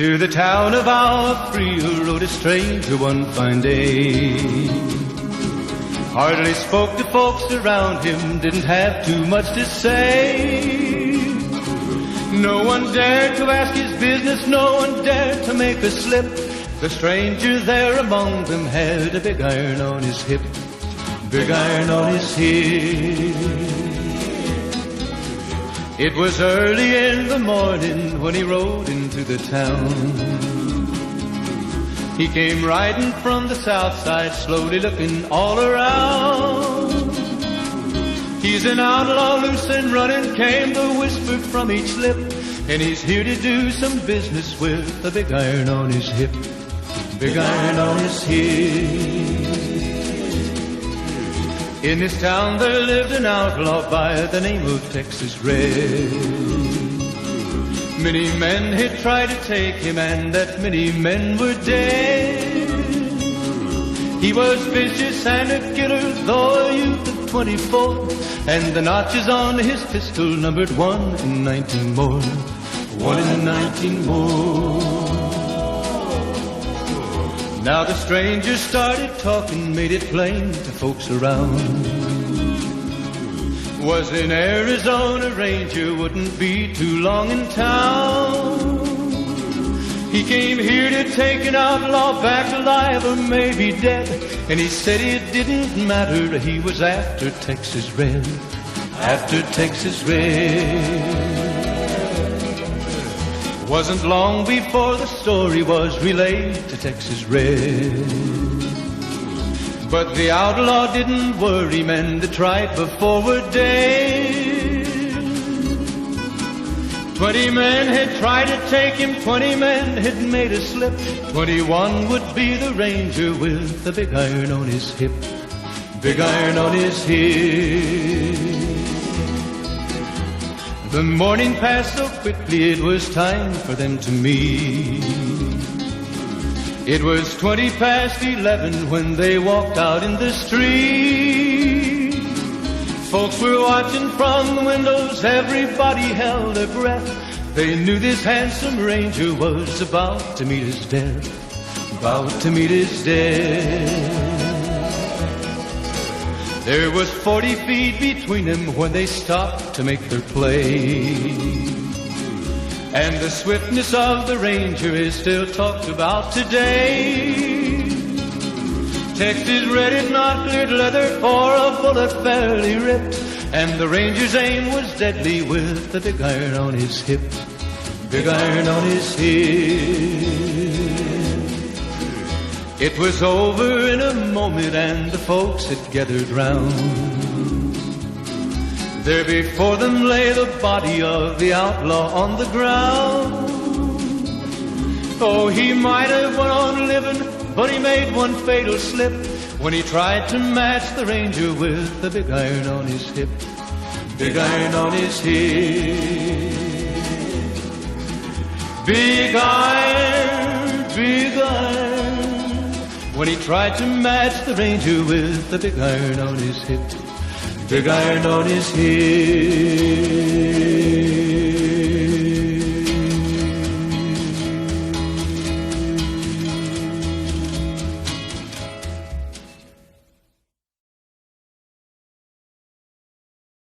To the town of our Frio rode a stranger one fine day. Hardly spoke to folks around him, didn't have too much to say. No one dared to ask his business, no one dared to make a slip. The stranger there among them had a big iron on his hip, big iron on his hip. It was early in the morning when he rode into the town. He came riding from the south side, slowly looking all around. He's an outlaw, loose and running, came the whisper from each lip, and he's here to do some business with a big iron on his hip, big iron on his hip. In this town there lived an outlaw by the name of Texas Red. Many men had tried to take him, and that many men were dead. He was vicious and a killer, though a youth of 24, and the notches on his pistol numbered 1 in 19 more, 1 in 19 more. Now the stranger started talking, made it plain to folks around. Was an Arizona ranger, wouldn't be too long in town. He came here to take an outlaw back alive or maybe dead, and he said it didn't matter, he was after Texas Red, after Texas Red. Wasn't long before the story was relayed to Texas Red. But the outlaw didn't worry, men that tried before were dead. 20 men had tried to take him, 20 men had made a slip. 21 would be the ranger with the big iron on his hip, big iron on his hip. The morning passed so quickly, it was time for them to meet. It was 20 past 11 when they walked out in the street. Folks were watching from the windows, everybody held their breath. They knew this handsome ranger was about to meet his death, about to meet his death. There was 40 feet between them when they stopped to make their play. And the swiftness of the ranger is still talked about today. Texas Red had not cleared leather for a bullet fairly ripped, and the ranger's aim was deadly with the big iron on his hip, big iron on his hip. It was over in a moment and the folks had gathered round. There before them lay the body of the outlaw on the ground. Oh, he might have went on living, but he made one fatal slip when he tried to match the ranger with the big iron on his hip, big iron on his hip. Big iron, big iron, when he tried to match the ranger with the big iron on his hip, big iron on his hip.